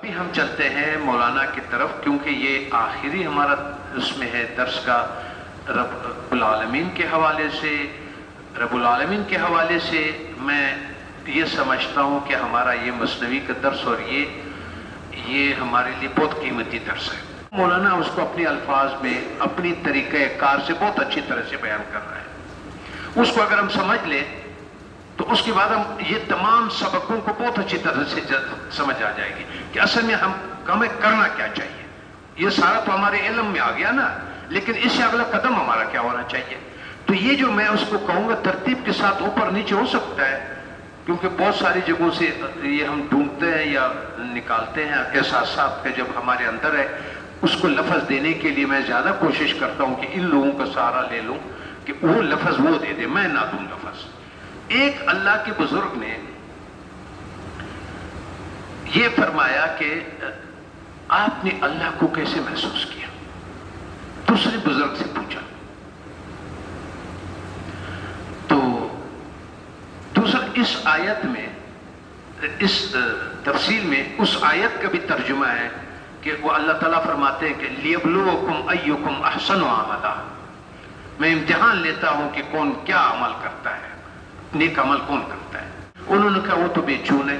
ابھی ہم چلتے ہیں مولانا کی طرف، کیونکہ یہ آخری ہمارا اس میں ہے درس کا، رب العالمین کے حوالے سے۔ رب العالمین کے حوالے سے میں یہ سمجھتا ہوں کہ ہمارا یہ مثنوی کا درس اور یہ ہمارے لیے بہت قیمتی درس ہے۔ مولانا اس کو اپنے الفاظ میں اپنی طریقہ کار سے بہت اچھی طرح سے بیان کر رہا ہے۔ اس کو اگر ہم سمجھ لیں تو اس کے بعد ہم یہ تمام سبقوں کو بہت اچھی طرح سے سمجھ آ جائے گی کہ اصل میں ہمیں کرنا کیا چاہیے۔ یہ سارا تو ہمارے علم میں آ گیا نا، لیکن اس سے اگلا قدم ہمارا کیا ہونا چاہیے۔ تو یہ جو میں اس کو کہوں گا ترتیب کے ساتھ اوپر نیچے ہو سکتا ہے، کیونکہ بہت ساری جگہوں سے یہ ہم ڈھونڈتے ہیں یا نکالتے ہیں احساسات کا جب ہمارے اندر ہے، اس کو لفظ دینے کے لیے میں زیادہ کوشش کرتا ہوں کہ ان لوگوں کا سہارا لے لوں کہ وہ لفظ وہ دے دے، میں نہ دوں لفظ۔ ایک اللہ کے بزرگ نے یہ فرمایا کہ آپ نے اللہ کو کیسے محسوس کیا؟ دوسرے بزرگ سے پوچھا تو دوسرا اس آیت میں، اس تفصیل میں اس آیت کا بھی ترجمہ ہے کہ وہ اللہ تعالیٰ فرماتے ہیں کہ لِيَبْلُوَكُمْ أَيُّكُمْ أَحْسَنُ عَمَلًا، میں امتحان لیتا ہوں کہ کون کیا عمل کرتا ہے، نیک عمل کون کرتا ہے۔ انہوں نے کہا وہ تو بے چون ہے،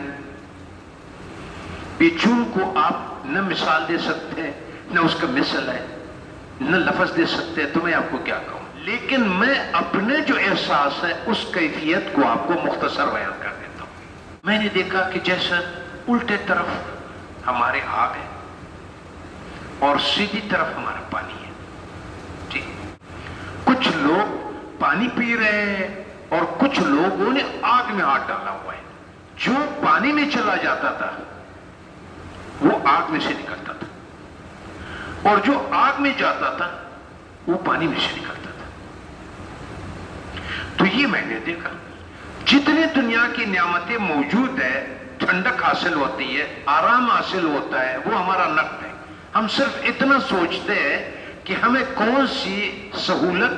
بے چون کو آپ نہ مثال دے سکتے ہیں، نہ اس کا مثل ہے، نہ لفظ دے سکتے ہیں، تو میں آپ کو کیا کہوں، لیکن میں اپنے جو احساس ہے اس کیفیت کو آپ کو مختصر بیان کر دیتا ہوں۔ میں نے دیکھا کہ جیسا الٹے طرف ہمارے آگ ہے اور سیدھی طرف ہمارا پانی ہے، ٹھیک۔ کچھ لوگ پانی پی رہے ہیں اور کچھ لوگوں نے آگ میں ہاتھ ڈالا ہوا ہے۔ جو پانی میں چلا جاتا تھا وہ آگ میں سے نکلتا تھا، اور جو آگ میں جاتا تھا وہ پانی میں سے نکلتا تھا۔ تو یہ میں نے دیکھا جتنے دنیا کی نعمتیں موجود ہے، ٹھنڈک حاصل ہوتی ہے، آرام حاصل ہوتا ہے، وہ ہمارا نقد ہے۔ ہم صرف اتنا سوچتے ہیں کہ ہمیں کون سی سہولت،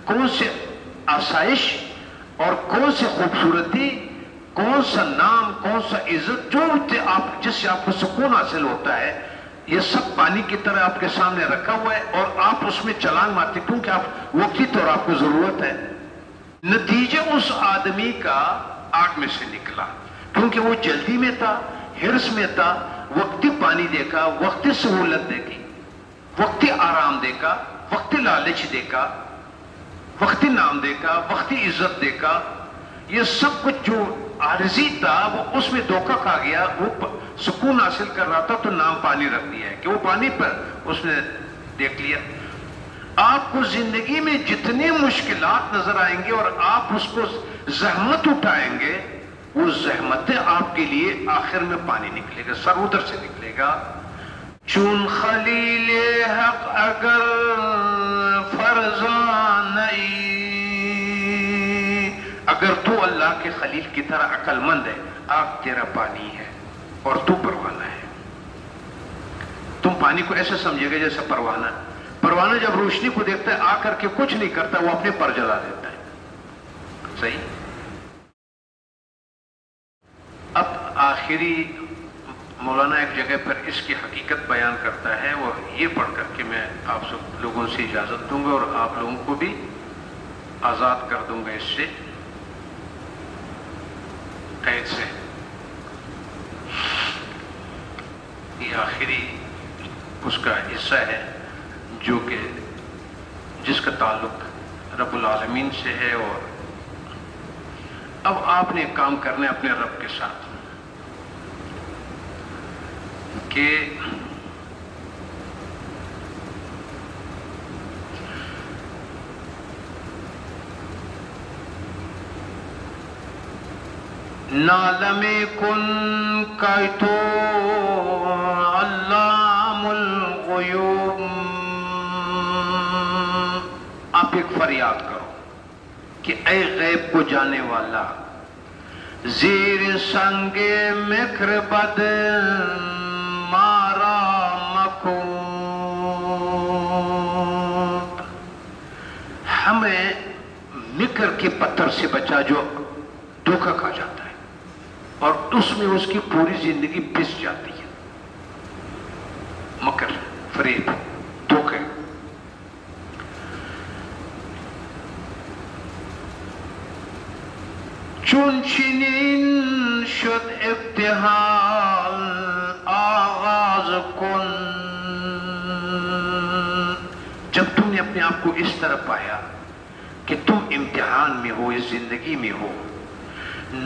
کون سے آسائش اور کون سی خوبصورتی، کون سا نام، کون سا عزت، جو جس سے آپ کو سکون حاصل ہوتا ہے، یہ سب پانی کی طرح آپ کے سامنے رکھا ہوا ہے اور آپ اس میں چھلانگ مارتے کیونکہ آپ وقتی طور آپ کو ضرورت ہے۔ نتیجہ اس آدمی کا آگ میں سے نکلا، کیونکہ وہ جلدی میں تھا، حرص میں تھا، وقتی پانی دیکھا، وقتی سہولت دیکھی، وقتی آرام دیکھا، وقتی لالچ دیکھا، وقتی نام دیکھا، وقتی عزت دیکھا، یہ سب کچھ جو عارضی تھا وہ اس میں دھوکہ کھا گیا۔ وہ سکون حاصل کر رہا تھا تو نام پانی رکھ دیا ہے کہ وہ پانی پر اس نے دیکھ لیا۔ آپ کو زندگی میں جتنی مشکلات نظر آئیں گے اور آپ اس کو زحمت اٹھائیں گے، وہ زحمتیں آپ کے لیے آخر میں پانی نکلے گا، سر ادھر سے نکلے گا۔ چون خلیل حق اگر فرزان نہیں، اگر تو اللہ کے خلیل کی طرح عقل مند ہے، آگ تیرا پانی ہے اور تو پروانہ ہے۔ تم پانی کو ایسے سمجھے گا جیسے پروانہ۔ پروانہ جب روشنی کو دیکھتا ہے آ کر کے کچھ نہیں کرتا، وہ اپنے پر جلا دیتا ہے، صحیح۔ اب آخری مولانا ایک جگہ پر اس کی حقیقت بیان کرتا ہے، وہ یہ پڑھ کر کے میں آپ سب لوگوں سے اجازت دوں گا اور آپ لوگوں کو بھی آزاد کر دوں گا اس سے، قید سے۔ یہ آخری اس کا حصہ ہے جو کہ جس کا تعلق رب العالمین سے ہے، اور اب آپ نے ایک کام کرنا ہے اپنے رب کے ساتھ کہ نعلم کن کیتو علام الغیوب، آپ ایک فریاد کرو کہ اے غیب کو جانے والا، زیر سنگ مکر بد مارا مکو، ہمیں مکر کے پتھر سے بچا جو دھوکہ کھا جاتا ہے اور اس میں اس کی پوری زندگی پس جاتی ہے۔ فریب دھوکے. چون چنین شد ابتحال آغاز کن. جب تم نے اپنے آپ کو اس طرح پایا کہ تم امتحان میں ہو، اس زندگی میں ہو،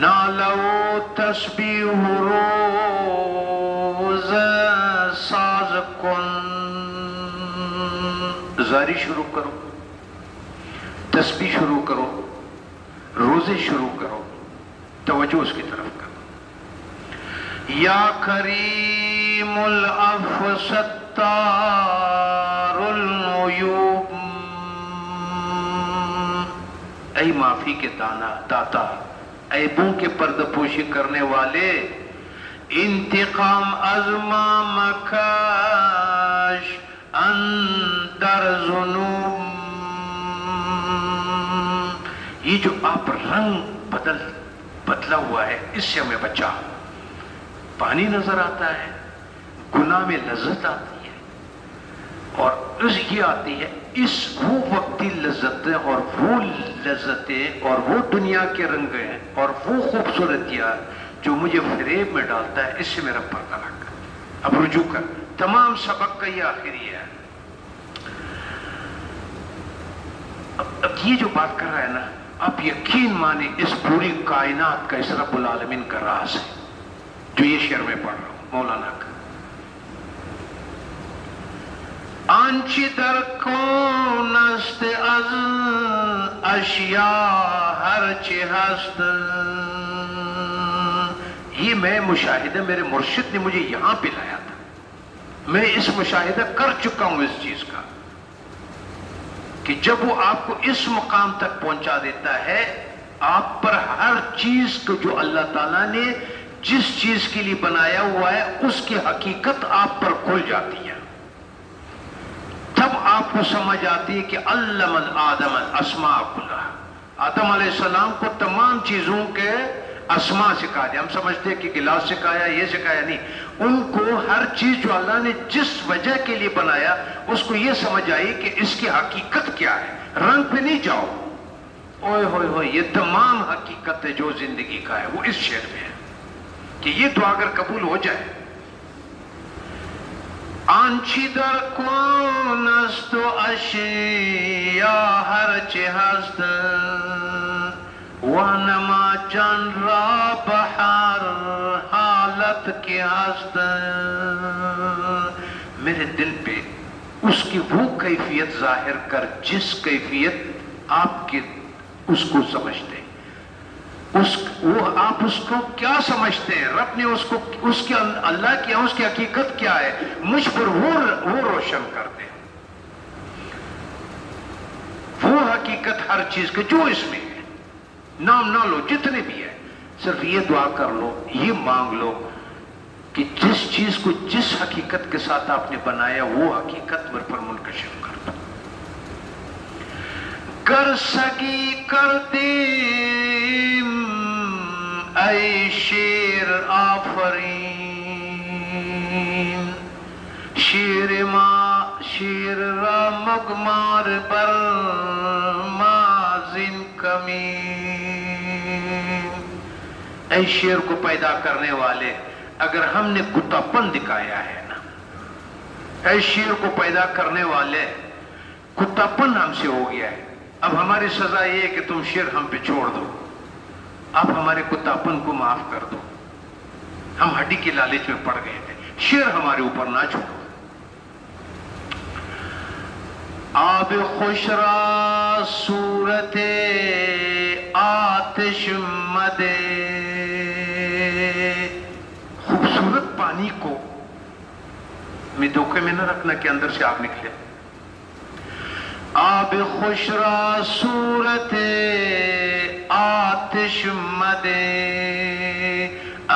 نالو تسبیح روز ساز کن. زاری شروع کرو، تسبیح شروع کرو، روزے شروع کرو، توجہ اس کی طرف کرو. یا کریم العفو ستار العیوب. اے معافی کے داتا، عیبوں کے پردہ پوشی کرنے والے، انتقام از ما مکش اندر ذنوب. یہ جو آپ رنگ بدلا ہوا ہے، اس سے ہمیں بچا. پانی نظر آتا ہے، گناہ میں لذت آتی ہے، اور یہ آتی ہے وہ وقتی لذتیں اور وہ لذتیں اور وہ دنیا کے رنگ ہیں اور وہ خوبصورتیاں جو مجھے فریب میں ڈالتا ہے. اس سے میرا پردہ لگ. اب رجوع کر، تمام سبق کا یہ آخری ہے. اب یہ جو بات کر رہا ہے نا، آپ یقین مانیں اس پوری کائنات کا اس رب العالمین کا راز ہے جو یہ شعر میں پڑھ رہا ہوں مولانا کا. آنچی در کون است از اشیاء ہر چی ہست. یہ میں مشاہدہ میرے مرشد نے مجھے یہاں پہ لایا تھا. میں اس مشاہدہ کر چکا ہوں اس چیز کا کہ جب وہ آپ کو اس مقام تک پہنچا دیتا ہے، آپ پر ہر چیز کو جو اللہ تعالیٰ نے جس چیز کے لیے بنایا ہوا ہے اس کی حقیقت آپ پر کھل جاتی ہے. تب آپ کو سمجھ آتی ہے کہ علم آدم الاسماء کلها. آدم علیہ السلام کو تمام چیزوں کے اسماء سکھا دیا. ہم سمجھتے ہیں کہ گلاس سکھایا، یہ سکھایا، نہیں. ان کو ہر چیز جو اللہ نے جس وجہ کے لیے بنایا اس کو یہ سمجھ آئی کہ اس کی حقیقت کیا ہے. رنگ پہ نہیں جاؤ، اوئے ہوئے ہوئے، یہ تمام حقیقت ہے جو زندگی کا ہے وہ اس شعر میں ہے کہ یہ دعا اگر قبول ہو جائے. آنچی در کون است و اشیاء ہر چه هست وانما جان را بہر حالت کی هست. میرے دل پہ اس کی وہ کیفیت ظاہر کر جس کیفیت آپ کے اس کو سمجھتے ہیں. آپ اس کو کیا سمجھتے ہیں؟ رب نے اس کو اس کے اللہ کیا، اس کی حقیقت کیا ہے، مجھ پر وہ روشن کر دے. وہ حقیقت ہر چیز کے جو اس میں ہے، نام نہ لو جتنے بھی ہے، صرف یہ دعا کر لو، یہ مانگ لو کہ جس چیز کو جس حقیقت کے ساتھ آپ نے بنایا وہ حقیقت مجھ پر منکشف کر دو. کر سگی کر دیم اے شیر آفرین. شیر را مگمار بر مازن کمین. اے شیر کو پیدا کرنے والے، اگر ہم نے کتاپن دکھایا ہے نا، اے شیر کو پیدا کرنے والے کتاپن ہم سے ہو گیا ہے، اب ہماری سزا یہ ہے کہ تم شیر ہم پہ چھوڑ دو، آپ ہمارے کتاپن کو معاف کر دو. ہم ہڈی کے لالچ میں پڑ گئے تھے، شیر ہمارے اوپر نہ چھوڑو. آب خوش را صورت آتش مدے. خوبصورت پانی کو میں دھوکے میں نہ رکھنا کہ اندر سے آگ نکلے. آب خوش را صورت آتش مدے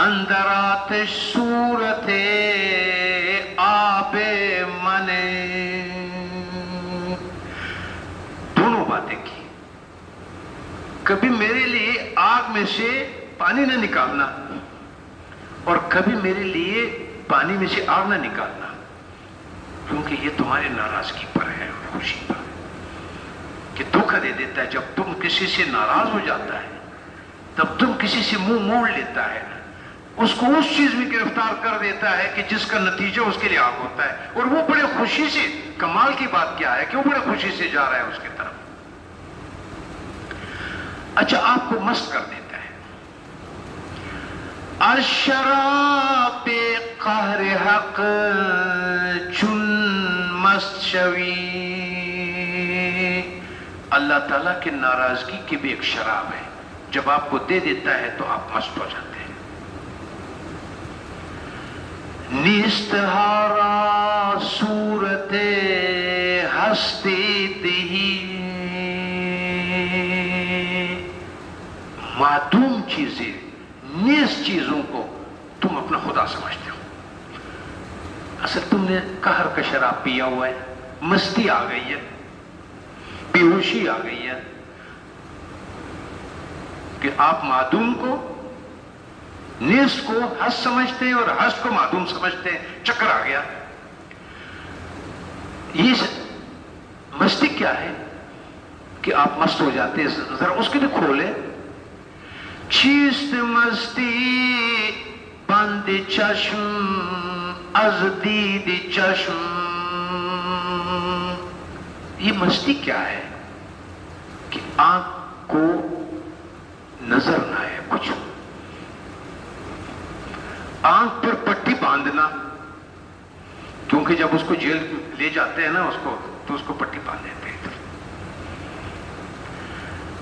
اندر آتش صورت آب منے. دونوں باتیں کی. کبھی میرے لیے آگ میں سے پانی نہ نکالنا اور کبھی میرے لیے پانی میں سے آگ نہ نکالنا. کیونکہ یہ تمہاری ناراضگی پر ہے اور خوشی پر ہے، کہ دھوکہ دے دیتا ہے. جب تم کسی سے ناراض ہو جاتا ہے تب تم کسی سے منہ موڑ لیتا ہے، اس کو اس چیز میں گرفتار کر دیتا ہے کہ جس کا نتیجہ اس کے لیے آگ ہوتا ہے، اور وہ بڑے خوشی سے، کمال کی بات کیا ہے کہ وہ بڑے خوشی سے جا رہا ہے اس کی طرف. اچھا، آپ کو مست کر دیتا ہے. الشراب قہر حق چن مست شوی، اللہ تعالیٰ کی ناراضگی کی بھی ایک شراب ہے، جب آپ کو دے دیتا ہے تو آپ مست ہو جاتے ہیں. نیست ہارا صورت ہستی دہی، معدوم چیزیں، نیز چیزوں کو تم اپنا خدا سمجھتے ہو. اصل تم نے قہر کا شراب پیا ہوا ہے، مستی آ گئی ہے، بے ہوشی آ گئی ہے کہ آپ معدوم کو، نیز کو ہست سمجھتے ہیں اور ہست کو معدوم سمجھتے ہیں. چکر آ گیا. یہ مستی کیا ہے کہ آپ مست ہو جاتے ہیں؟ ذرا اس کے لیے کھولے. چیست مستی بند چشم از دید چشم، یہ مستی کیا ہے کہ آنکھ کو نظر نہ آئے کچھ، آنکھ پر پٹی باندھنا، کیونکہ جب اس کو جیل لے جاتے ہیں نا اس کو، تو اس کو پٹی باندھ دیتے ہیں.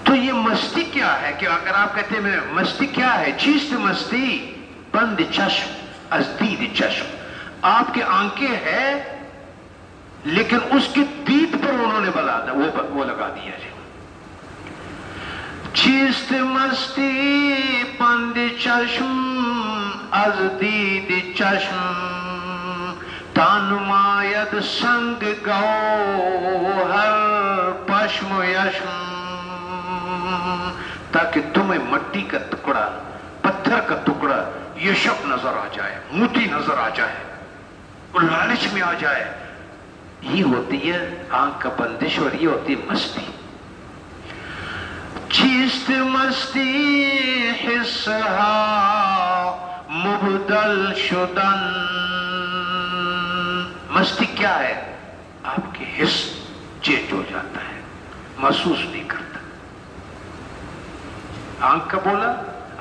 تو یہ مستی کیا ہے کہ اگر آپ کہتے ہیں مستی کیا ہے؟ چیست مستی بند چشم از دید چشم، آپ کے آنکھیں ہے لیکن اس کی دید پر انہوں نے وہ لگا دیا. جی، چیست مستی بند چشم از دید چشم، تان ماید سنگ گوہر پشم یشم، تاکہ تمہیں مٹی کا ٹکڑا، پتھر کا ٹکڑا یشب نظر آ جائے، موتی نظر آ جائے اور لالچ میں آ جائے. یہ ہوتی ہے آنکھ کا بندش اور یہ ہوتی ہے مستی. چیست مستی حسہا مبدل شدن، مستی کیا ہے؟ آپ کے حس چینج ہو جاتا ہے، محسوس نہیں کرتا. آنکھ کا بولا،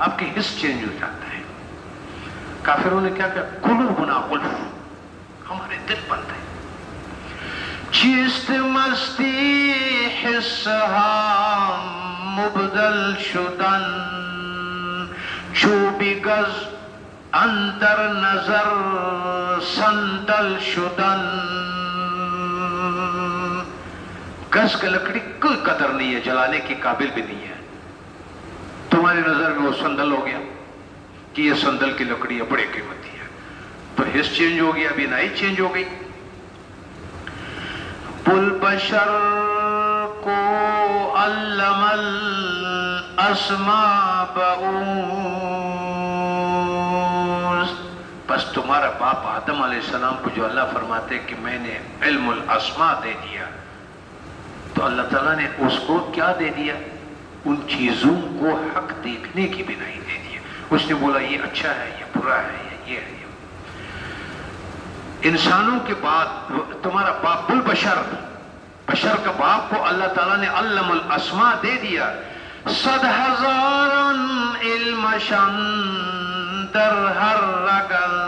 آپ کے حس چینج ہو جاتا ہے. کافروں نے کیا کہا؟ قلوبنا غلف، ہمارے دل بند ہے. چیست مستی حسہا مبدل شدن، چوبی گز اندر نظر سندل شدن، گز کا لکڑی کوئی قدر نہیں ہے، جلانے کی قابل بھی نہیں ہے. تمہاری نظر میں وہ سندل ہو گیا کہ یہ سندل کی لکڑی ہے، بڑے قیمتی ہے، تو حس چینج ہو گیا، بینائی چینج ہو گئی. بل بشر کو علم الاسماء بعوض، بس تمہارا باپ آدم علیہ السلام کو جو اللہ فرماتے کہ میں نے علم الاسماء دے دیا، تو اللہ تعالیٰ نے اس کو کیا دے دیا؟ ان چیزوں کو حق دیکھنے کی بھی نہیں دے دیا. اس نے بولا یہ اچھا ہے، یہ برا ہے، یہ ہے. انسانوں کے بعد تمہارا باپ البشر، بشر کا باپ کو اللہ تعالیٰ نے علم الاسماء دے دیا. 100,000 علم شان در ہر رگز،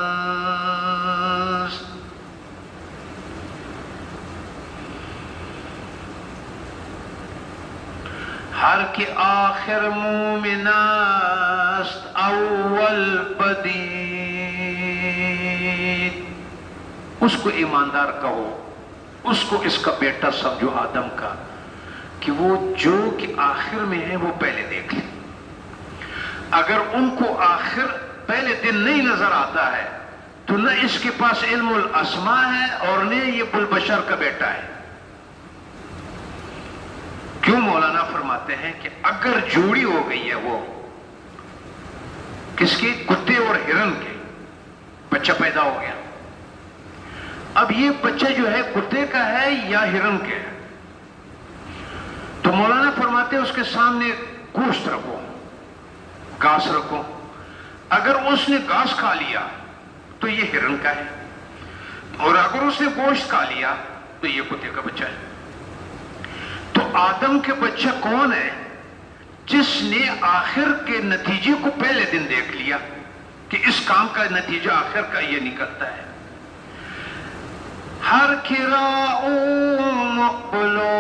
ہر کے آخر مومن است اول بدید. اس کو ایماندار کہو، اس کو اس کا بیٹا سمجھو آدم کا، کہ وہ جو کہ آخر میں ہے وہ پہلے دیکھ لیں. اگر ان کو آخر پہلے دن نہیں نظر آتا ہے تو نہ اس کے پاس علم الاسماء ہے اور نہ یہ بلبشر کا بیٹا ہے. کیوں مولانا فرماتے ہیں کہ اگر جوڑی ہو گئی ہے وہ کس کی؟ کتے اور ہرن کے، بچہ پیدا ہو گیا، اب یہ بچہ جو ہے کتے کا ہے یا ہرن کا ہے؟ تو مولانا فرماتے ہیں اس کے سامنے گوشت رکھو، گھاس رکھو، اگر اس نے گھاس کھا لیا تو یہ ہرن کا ہے، اور اگر اس نے گوشت کھا لیا تو یہ کتے کا بچہ ہے۔ تو آدم کے بچہ کون ہے؟ جس نے آخر کے نتیجے کو پہلے دن دیکھ لیا کہ اس کام کا نتیجہ آخر کا یہ نکلتا ہے۔ ہر کراؤ مقبلو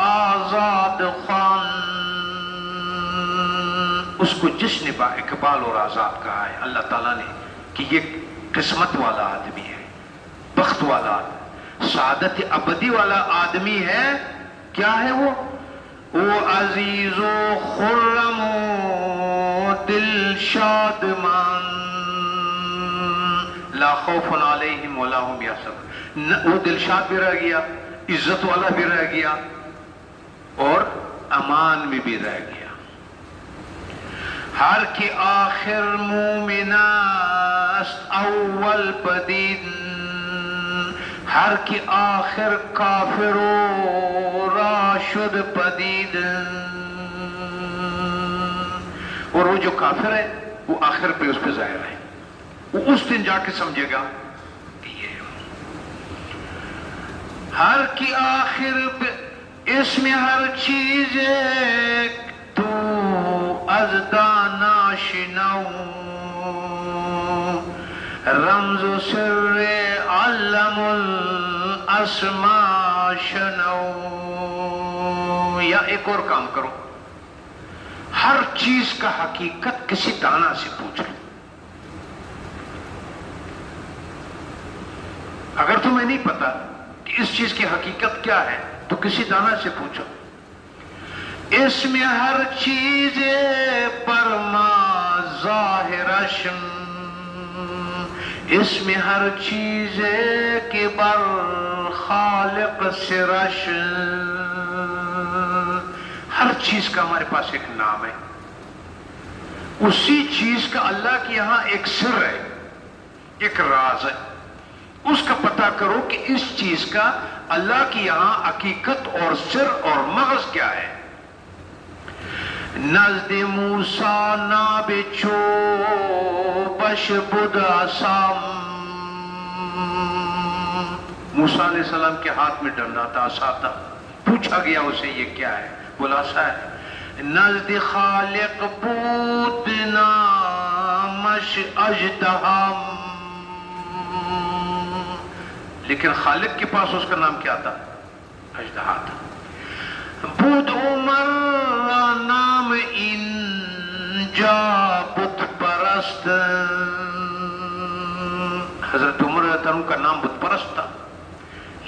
آزاد خان، اس کو جس نے با اقبال اور آزاد کہا ہے اللہ تعالیٰ نے کہ یہ قسمت والا آدمی ہے، بخت والا آدمی، سعادت ابدی والا آدمی ہے۔ کیا ہے وہ عزیز و خرم و دل شادمان، لا خوف علیہم ولا هم یحزنون، وہ دلشاد بھی رہ گیا، عزت والا بھی رہ گیا، اور امان میں بھی رہ گیا۔ ہر کی آخر مومن است اول پدید، ہر کی آخر کافر و راشد پدید، اور وہ جو کافر ہے وہ آخر پہ اس پہ ظاہر ہے، وہ اس دن جا کے سمجھے گا کہ یہ ہر کی آخر اس میں ہر چیز تو از دانا شنو، رمز و سر علم الاسماء شنو۔ یا ایک اور کام کرو، ہر چیز کا حقیقت کسی دانا سے پوچھ لو۔ اگر تمہیں نہیں پتا کہ اس چیز کی حقیقت کیا ہے تو کسی دانا سے پوچھو۔ اس میں ہر چیز پرما ظاہرش، اس میں ہر چیز کے بر خالق سرش، ہر چیز کا ہمارے پاس ایک نام ہے، اسی چیز کا اللہ کے یہاں ایک سر ہے، ایک راز ہے، اس کا پتہ کرو کہ اس چیز کا اللہ کے یہاں حقیقت اور سر اور مغز کیا ہے۔ نزد موسیٰ نابچو بش بد عصام، موسیٰ علیہ السلام کے ہاتھ میں ڈنڈا تھا، عصا تھا، پوچھا گیا اسے یہ کیا ہے، بولا عصا ہے۔ نزد خالق بود نامش اژدہام، لیکن خالق کے پاس اس کا نام کیا تھا؟ اژدہا تھا۔ بود عمر نام انجا بت پرست، حضرت عمر رضی اللہ عنہ کا نام بت پرست تھا،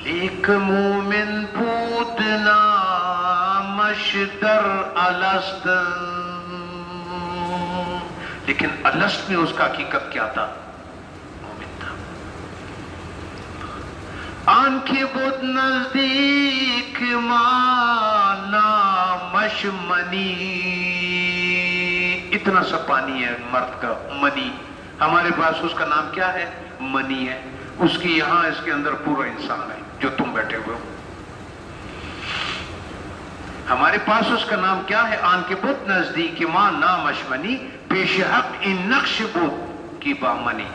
لیکن مومن بود نامش در الست، لیکن الست میں اس کا حقیقت کیا تھا؟ مومن تھا۔ آن کی بود نزدیک ما نامش منی، اتنا سا پانی ہے مرد کا، منی، ہمارے پاس اس کا نام کیا ہے؟ منی ہے، اس کی یہاں اس کے اندر پورا انسان ہے جو تم بیٹھے ہوئے ہو۔ ہمارے پاس اس کا نام کیا ہے؟ آن کے بت نزدیک ماں نامش منی، پیش حق ان نقش بت کی با منی۔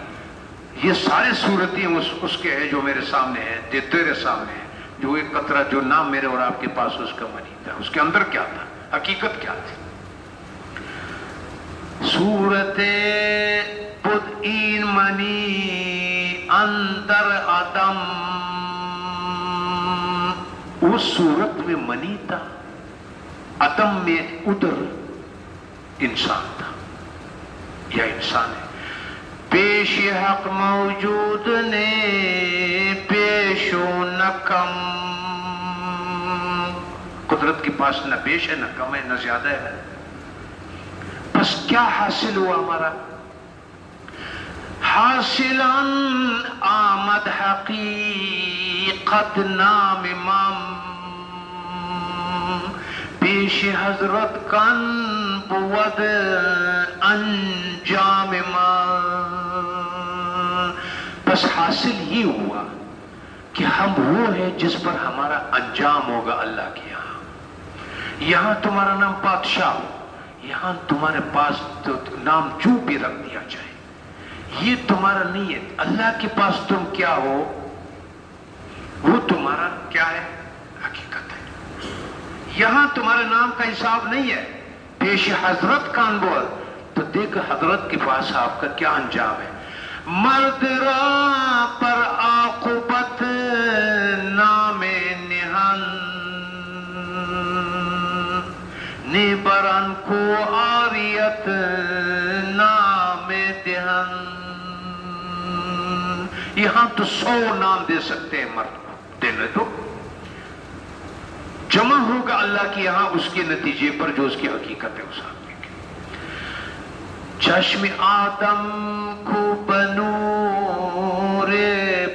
یہ سارے صورتیں اس کے ہیں جو میرے سامنے ہیں، جو تیرے سامنے ہیں، جو ایک قطرہ جو نام میرے اور آپ کے پاس اس کا منی تھا، اس کے اندر کیا تھا؟ حقیقت کیا تھی؟ صورت بد این منی اندر آدم، اس صورت میں منی تھا، عدم میں ادھر انسان تھا یا انسان ہے۔ پیش حق موجود نے پیش و نہ کم، قدرت کے پاس نہ پیش ہے نہ کم ہے نہ زیادہ ہے، بس کیا حاصل ہوا ہمارا؟ حاصلاً آمد حقیقت نام امام، پیش حضرت کن بود انجام ما، بس حاصل ہی ہوا کہ ہم وہ ہیں جس پر ہمارا انجام ہوگا اللہ کے یہاں. یہاں تمہارا نام بادشاہ ہو، یہاں تمہارے پاس تو نام جو بھی رکھ دیا جائے، یہ تمہارا نہیں ہے. اللہ کے پاس تم کیا ہو وہ تمہارا کیا ہے؟ حقیقت ہے. یہاں تمہارے نام کا حساب نہیں ہے. پیش حضرت کان بول تو دیکھ حضرت کے پاس آپ کا کیا انجام ہے. مرد را پر عاقبت نام نہان، نیبران کو آریت نام دہن. یہاں تو 100 نام دے سکتے ہیں مرد کو، دینے تو جمع ہوگا اللہ کے یہاں اس کے نتیجے پر جو اس کی حقیقت ہے اس آدمی کی. چشم آدم کو بنور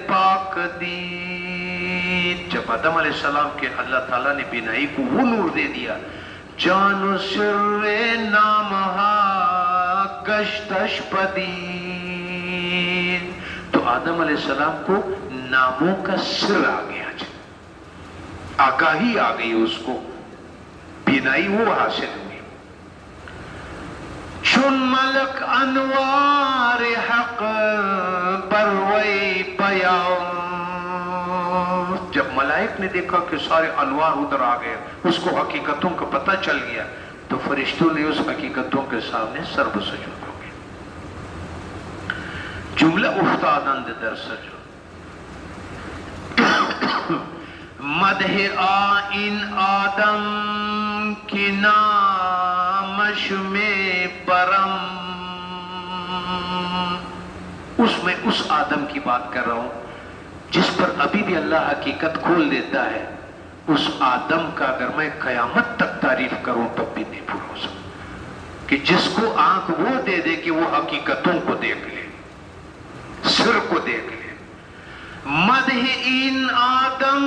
پاک دید، جب آدم علیہ السلام کے اللہ تعالیٰ نے بینائی کو وہ نور دے دیا. جان و سر نامہا گشتش پدید، تو آدم علیہ السلام کو ناموں کا سر آ گیا، آگاہی آ گئی، اس کو بینائی وہ حاصل ہوئی. چون ملک انوار حق بروئی پیام، جب ملائک نے دیکھا کہ سارے انوار ادھر آ گئے، اس کو حقیقتوں کا پتہ چل گیا، تو فرشتوں نے اس حقیقتوں کے سامنے سر بسجود ہو گئے. جملہ افتادند در سجود. مدح آئین آدم کی نامش میں برم، اس میں اس آدم کی بات کر رہا ہوں جس پر ابھی بھی اللہ حقیقت کھول دیتا ہے. اس آدم کا اگر میں قیامت تک تعریف کروں تب بھی نہیں پورا ہو سکتا، کہ جس کو آنکھ وہ دے دے کہ وہ حقیقتوں کو دیکھ لے، سر کو دیکھ لے. مدح این آدم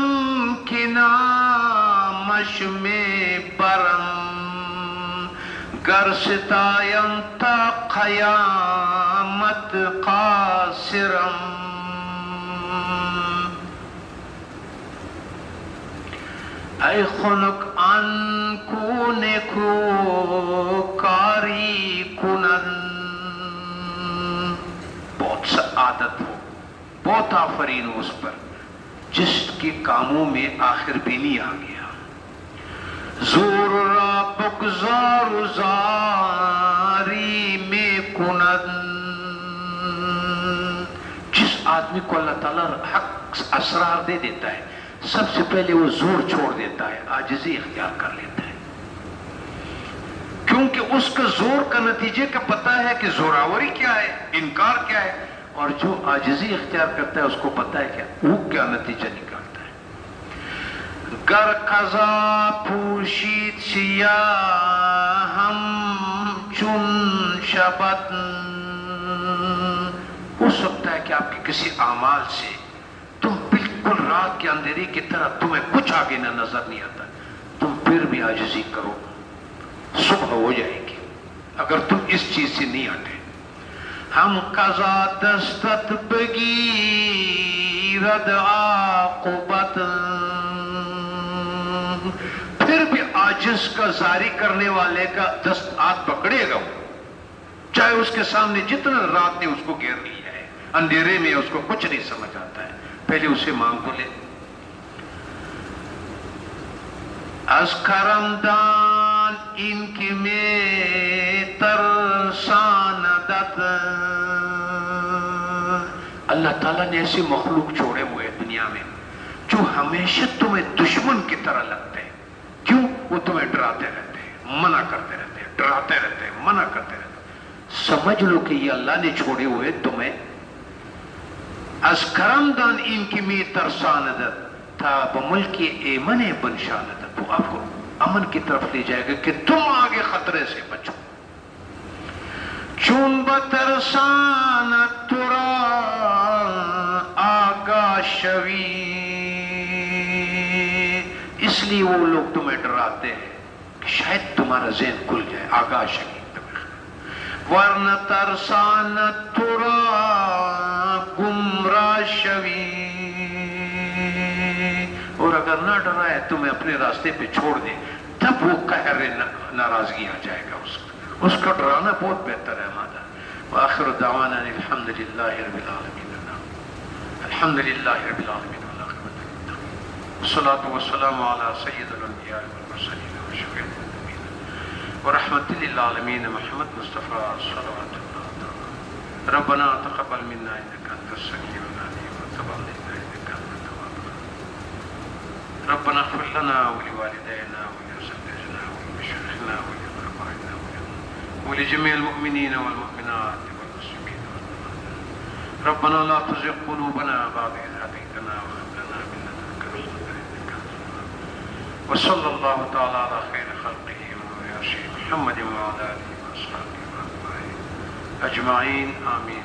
کی نامش میں برم، گر ستایم تا قیامت قاصرم. اے خنک ان کو نیکو کاری کنن، بہت سا عادت ہو، بہت آفرین ہو اس پر جس کے کاموں میں آخر بھی نہیں آ گیا. زور را بگزار زاری میں کنن، جس آدمی کو اللہ تعالیٰ حق اسرار دے دیتا ہے سب سے پہلے وہ زور چھوڑ دیتا ہے، عاجزی اختیار کر لیتا ہے، کیونکہ اس کا زور کا نتیجے کا پتہ ہے کہ زوراوری کیا ہے، انکار کیا ہے. اور جو عاجزی اختیار کرتا ہے اس کو پتہ ہے کہ وہ کیا نتیجہ نکالتا ہے. گر قضا پوشید سیاہ ہم چون شبت، ہو سکتا ہے کہ آپ کے کسی اعمال سے تم بالکل رات کے اندھیرے کی طرح تمہیں کچھ آگے نہ نظر نہیں آتا، تم پھر بھی عاجزی کرو، صبح ہو جائے گی اگر تم اس چیز سے نہیں ہٹے. ہم قضا دستت بگیرد عاقبت، پھر بھی عاجز کا زاری کرنے والے کا دست ہاتھ پکڑے گا، چاہے اس کے سامنے جتنا رات نے اس کو گھیر لیا ہے، اندھیرے میں اس کو کچھ نہیں سمجھ آتا ہے، پہلے اسے مانگ تو لے. از کرم دان ان کی میں ترساندت، اللہ تعالیٰ نے ایسے مخلوق چھوڑے ہوئے دنیا میں جو ہمیشہ تمہیں دشمن کی طرح لگتے ہیں. کیوں؟ وہ تمہیں ڈراتے رہتے ہیں، منع کرتے رہتے ہیں، ڈراتے رہتے ہیں، منع کرتے رہتے ہیں. سمجھ لو کہ یہ اللہ نے چھوڑے ہوئے تمہیں. از کرم دان ان کی میں ترساندت تھا بملک ایمن بنشاندت، وہ آپ کو امن کی طرف لے جائے گا کہ تم آگے خطرے سے بچو. چون بترسانت ترا آگاہ شوی، اس لیے وہ لوگ تمہیں ڈراتے ہیں کہ شاید تمہارا ذہن کھل جائے، آگاہ شوی. ورنہ ترسانت ترا گمراہ شوی، اپنے راستے پہ چھوڑ دے تب وہ قہر ناراضگی آ جائے گا اس کا ڈرانا بہت بہتر ہے ہمارا. وآخر دعوانا الحمد للہ رب العالمین. الحمد للہ رب العالمین والصلاة والسلام على سید الانبیاء والمرسلین وشفیع المذنبین ورحمت للعالمین محمد مصطفیٰ صلوات اللہ تعالی. ربنا تقبل منا انک انت السمیع العلیم وتب علینا انک انت التواب الرحیم. ربنا اغفر لنا ولوالدينا ولأزواجنا ولمشايخنا ولأقربائنا ولجميع المؤمنين والمؤمنات والمسلمين والمؤمنات. ربنا لا تزغ قلوبنا بعد إذ هديتنا وهب لنا من لدنك رحمة إنك أنت الوهاب. وصلى الله تعالى على خير خلقه ومولانا محمد وعلى آله وأصحابه وأتباعه أجمعين آمين.